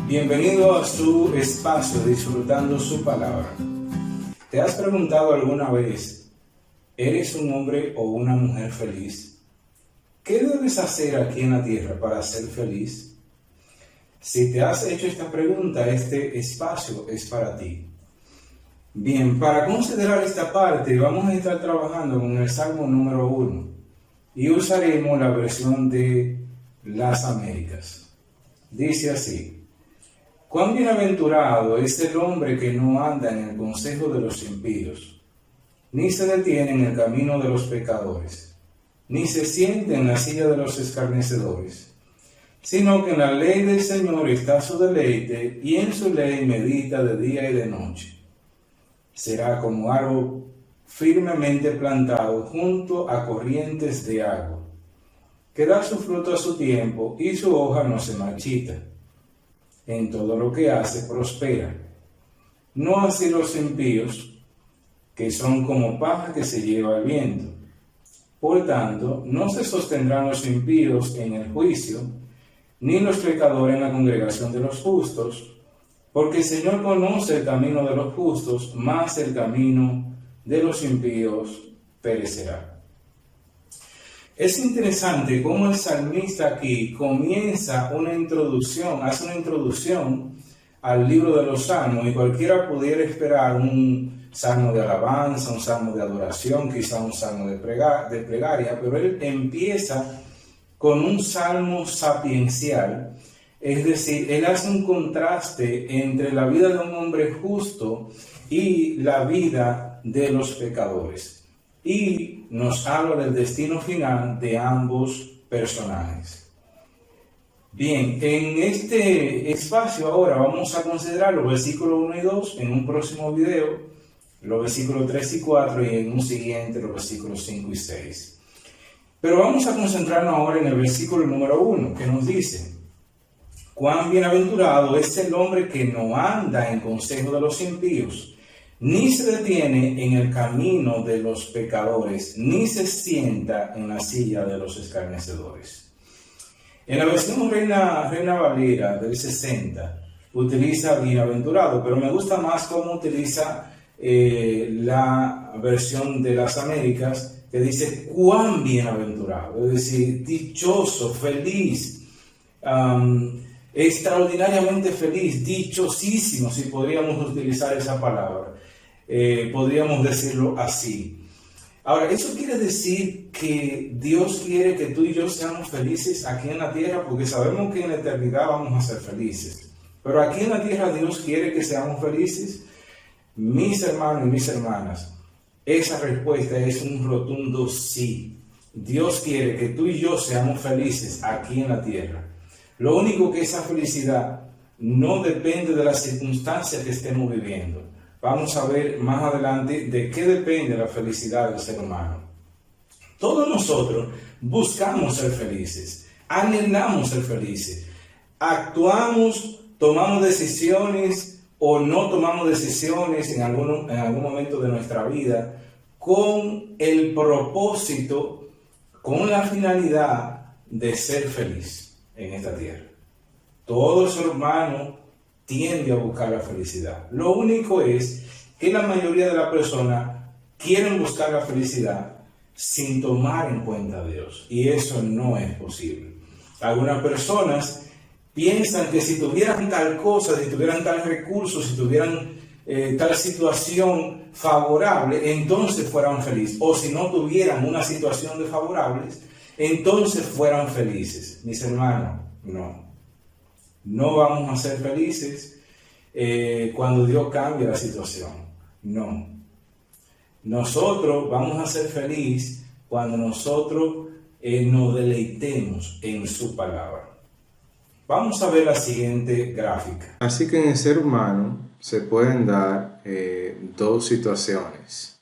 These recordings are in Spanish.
Bienvenido a su espacio disfrutando su palabra. ¿Te has preguntado alguna vez, ¿eres un hombre o una mujer feliz? ¿Qué debes hacer aquí en la tierra para ser feliz? Si te has hecho esta pregunta, este espacio es para ti. Bien, para considerar esta parte vamos a estar trabajando con el Salmo número 1 y usaremos la versión de las Américas. Dice así: cuán bienaventurado es el hombre que no anda en el consejo de los impíos, ni se detiene en el camino de los pecadores, ni se siente en la silla de los escarnecedores, sino que en la ley del Señor está su deleite, y en su ley medita de día y de noche. Será como árbol firmemente plantado junto a corrientes de agua, que da su fruto a su tiempo, y su hoja no se marchita. En todo lo que hace prospera. No así los impíos, que son como paja que se lleva el viento. Por tanto, no se sostendrán los impíos en el juicio, ni los pecadores en la congregación de los justos, porque el Señor conoce el camino de los justos, mas el camino de los impíos perecerá. Es interesante cómo el salmista aquí comienza una introducción, hace una introducción al libro de los salmos, y cualquiera pudiera esperar un salmo de alabanza, un salmo de adoración, quizá un salmo de plegaria, pero él empieza con un salmo sapiencial. Es decir, él hace un contraste entre la vida de un hombre justo y la vida de los pecadores, y nos habla del destino final de ambos personajes. Bien, en este espacio ahora vamos a considerar los versículos 1 y 2, en un próximo video los versículos 3 y 4, y en un siguiente los versículos 5 y 6. Pero vamos a concentrarnos ahora en el versículo número 1, que nos dice: cuán bienaventurado es el hombre que no anda en consejo de los impíos, ni se detiene en el camino de los pecadores, ni se sienta en la silla de los escarnecedores. En la versión Reina Valera del 60 utiliza bienaventurado, pero me gusta más cómo utiliza la versión de las Américas, que dice cuán bienaventurado, es decir, dichoso, feliz, extraordinariamente feliz, dichosísimo, si podríamos utilizar esa palabra, podríamos decirlo así. Ahora, eso quiere decir que Dios quiere que tú y yo seamos felices aquí en la tierra, porque sabemos que en la eternidad vamos a ser felices, pero aquí en la tierra Dios quiere que seamos felices. Mis hermanos y mis hermanas, esa respuesta es un rotundo sí. Dios quiere que tú y yo seamos felices aquí en la tierra. Lo único que esa felicidad no depende de las circunstancias que estemos viviendo. Vamos a ver más adelante de qué depende la felicidad del ser humano. Todos nosotros buscamos ser felices, anhelamos ser felices, actuamos, tomamos decisiones o no tomamos decisiones en algún momento de nuestra vida con el propósito, con la finalidad de ser feliz en esta tierra. Todo ser humano tiende a buscar la felicidad. Lo único es que la mayoría de las personas quieren buscar la felicidad sin tomar en cuenta a Dios, y eso no es posible. Algunas personas piensan que si tuvieran tal cosa, si tuvieran tal recurso, si tuvieran tal situación favorable, entonces fueran felices, o si no tuvieran una situación desfavorable, entonces fueran felices. Mis hermanos, no vamos a ser felices cuando Dios cambie la situación. No. Nosotros vamos a ser felices cuando nosotros nos deleitemos en su palabra. Vamos a ver la siguiente gráfica. Así que en el ser humano se pueden dar dos situaciones.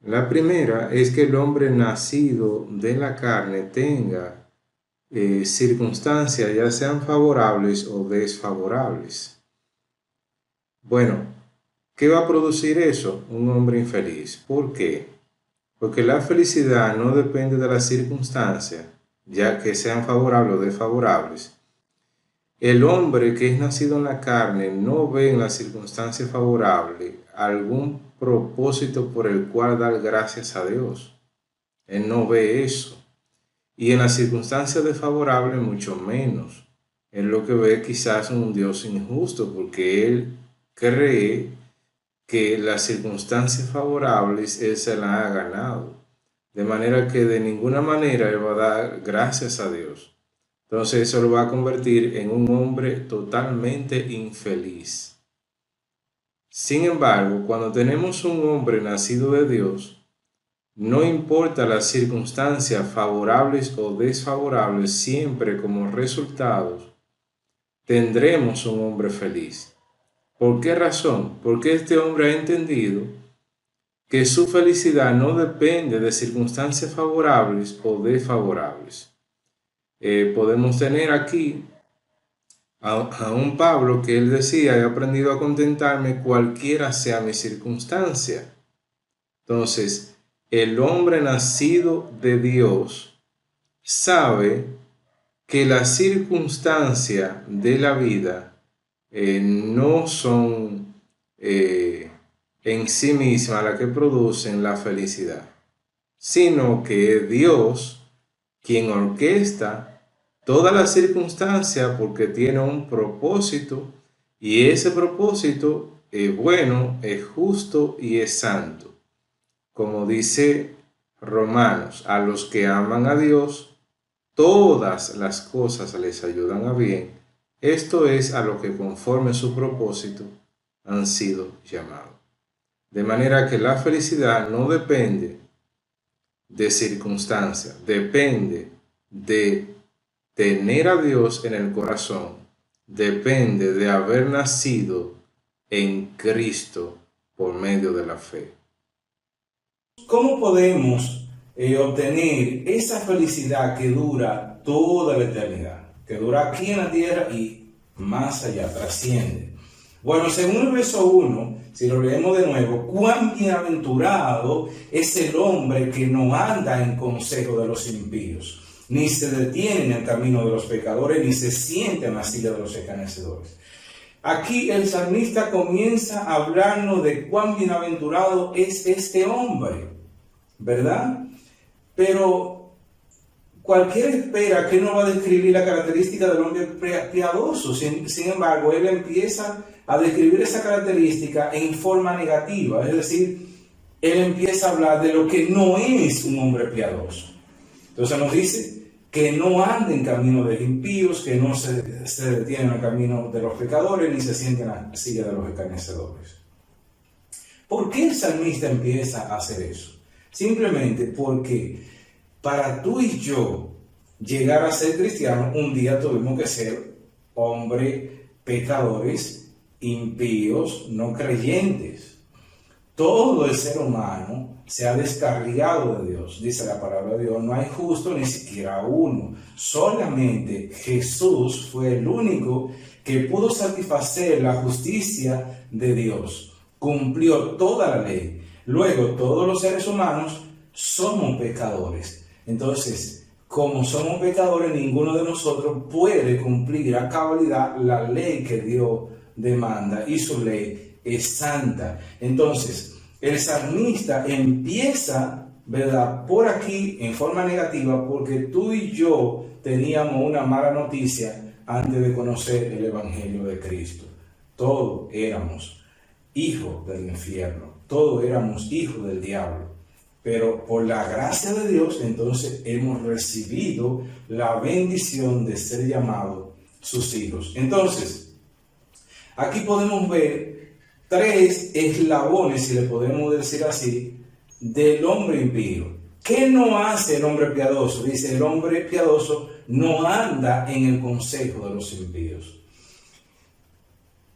La primera es que el hombre nacido de la carne tenga circunstancias, ya sean favorables o desfavorables. Bueno, ¿qué va a producir eso? Un hombre infeliz. ¿Por qué? Porque la felicidad no depende de las circunstancias, ya que sean favorables o desfavorables, el hombre que es nacido en la carne no ve en las circunstancias favorables algún propósito por el cual dar gracias a Dios. Él no ve eso. Y en las circunstancias desfavorables mucho menos. Él lo que ve quizás un Dios injusto porque él cree que las circunstancias favorables él se las ha ganado. De manera que de ninguna manera él va a dar gracias a Dios. Entonces eso lo va a convertir en un hombre totalmente infeliz. Sin embargo, cuando tenemos un hombre nacido de Dios, no importa las circunstancias favorables o desfavorables, siempre como resultados tendremos un hombre feliz. ¿Por qué razón? Porque este hombre ha entendido que su felicidad no depende de circunstancias favorables o desfavorables. Podemos tener aquí a un Pablo que él decía: he aprendido a contentarme cualquiera sea mi circunstancia. Entonces, el hombre nacido de Dios sabe que las circunstancias de la vida no son en sí mismas las que producen la felicidad, sino que es Dios quien orquesta todas las circunstancias porque tiene un propósito, y ese propósito es bueno, es justo y es santo. Como dice Romanos, a los que aman a Dios, todas las cosas les ayudan a bien. Esto es a lo que conforme su propósito han sido llamados. De manera que la felicidad no depende de circunstancias, depende de tener a Dios en el corazón, depende de haber nacido en Cristo por medio de la fe. ¿Cómo podemos obtener esa felicidad que dura toda la eternidad? Que dura aquí en la tierra y más allá, trasciende. Bueno, según el verso 1, si lo leemos de nuevo: cuán bienaventurado es el hombre que no anda en consejo de los impíos, ni se detiene en el camino de los pecadores, ni se sienta en la silla de los escarnecedores. Aquí el salmista comienza a hablarnos de cuán bienaventurado es este hombre, ¿verdad? Pero cualquiera espera que no va a describir la característica del hombre piadoso. Sin embargo, él empieza a describir esa característica en forma negativa. Es decir, él empieza a hablar de lo que no es un hombre piadoso. Entonces nos dice que no anda en camino de impíos, que no se detiene en el camino de los pecadores, ni se siente en la silla de los escarnecedores. ¿Por qué el salmista empieza a hacer eso? Simplemente porque para tú y yo llegar a ser cristianos, un día tuvimos que ser hombres pecadores, impíos, no creyentes. Todo el ser humano se ha descarriado de Dios. Dice la palabra de Dios: no hay justo ni siquiera uno. Solamente Jesús fue el único que pudo satisfacer la justicia de Dios. Cumplió toda la ley. Luego, todos los seres humanos somos pecadores. Entonces, como somos pecadores, ninguno de nosotros puede cumplir a cabalidad la ley que Dios demanda, y su ley es santa. Entonces, el salmista empieza, ¿verdad?, por aquí en forma negativa, porque tú y yo teníamos una mala noticia antes de conocer el Evangelio de Cristo. Todos éramos hijos del infierno, todos éramos hijos del diablo. Pero por la gracia de Dios, entonces hemos recibido la bendición de ser llamados sus hijos. Entonces, aquí podemos ver 3 eslabones, si le podemos decir así, del hombre impío. ¿Qué no hace el hombre piadoso? Dice: el hombre piadoso no anda en el consejo de los impíos.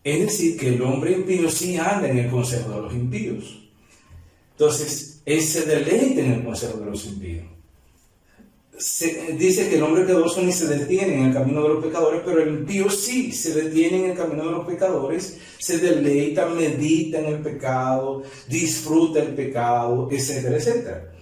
Es decir, que el hombre impío sí anda en el consejo de los impíos. Entonces, él se deleita en el consejo de los impíos. Dice que el hombre piadoso ni se detiene en el camino de los pecadores, pero el impío sí se detiene en el camino de los pecadores, se deleita, medita en el pecado, disfruta el pecado, etcétera, etcétera.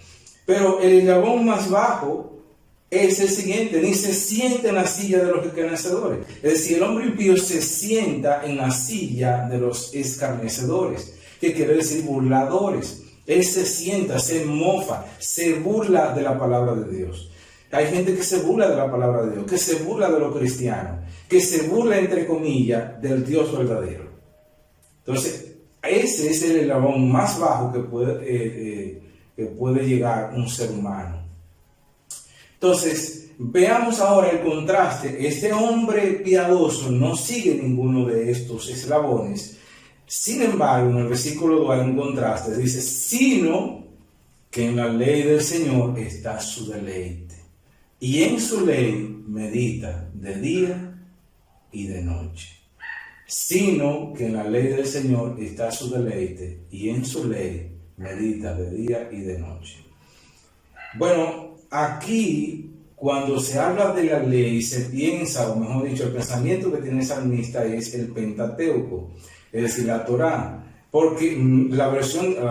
Pero el eslabón más bajo es el siguiente: ni se sienta en la silla de los escarnecedores. Es decir, el hombre impío se sienta en la silla de los escarnecedores, que quiere decir burladores. Él se sienta, se mofa, se burla de la palabra de Dios. Hay gente que se burla de la palabra de Dios, que se burla de los cristianos, que se burla, entre comillas, del Dios verdadero. Entonces, ese es el eslabón más bajo que puede llegar un ser humano. Entonces, veamos ahora el contraste. Este hombre piadoso no sigue ninguno de estos eslabones. Sin embargo, en el versículo 2 hay un contraste. Dice, sino que en la ley del Señor está su deleite, y en su ley medita de día y de noche. Sino que en la ley del Señor está su deleite, y en su ley medita de día y de noche. Bueno, aquí cuando se habla de la ley se piensa, o mejor dicho, el pensamiento que tiene el salmista es el Pentateuco, es decir, la Torá, porque la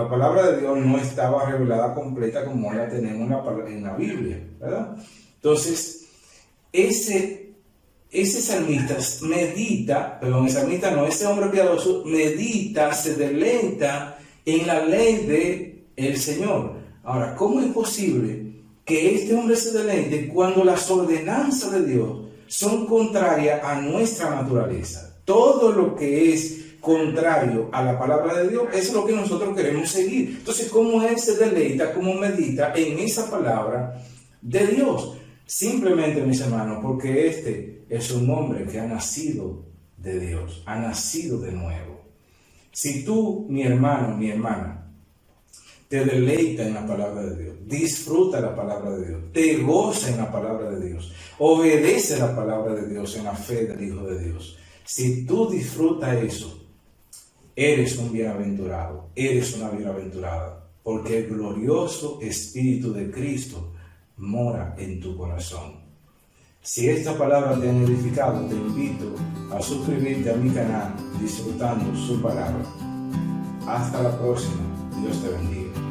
palabra de Dios no estaba revelada completa como la tenemos en la Biblia, ¿verdad? Entonces, ese salmista ese hombre piadoso medita, se deleita en la ley del Señor. Ahora, ¿cómo es posible que este hombre se deleite cuando las ordenanzas de Dios son contrarias a nuestra naturaleza? Todo lo que es contrario a la palabra de Dios es lo que nosotros queremos seguir. Entonces, ¿cómo él se deleita, cómo medita en esa palabra de Dios? Simplemente, mis hermanos, porque este es un hombre que ha nacido de Dios, ha nacido de nuevo. Si tú, mi hermano, mi hermana, te deleita en la palabra de Dios, disfruta la palabra de Dios, te goza en la palabra de Dios, obedece la palabra de Dios en la fe del Hijo de Dios. Si tú disfrutas eso, eres un bienaventurado, eres una bienaventurada, porque el glorioso Espíritu de Cristo mora en tu corazón. Si esta palabra te ha edificado, te invito a suscribirte a mi canal disfrutando su palabra. Hasta la próxima. Dios te bendiga.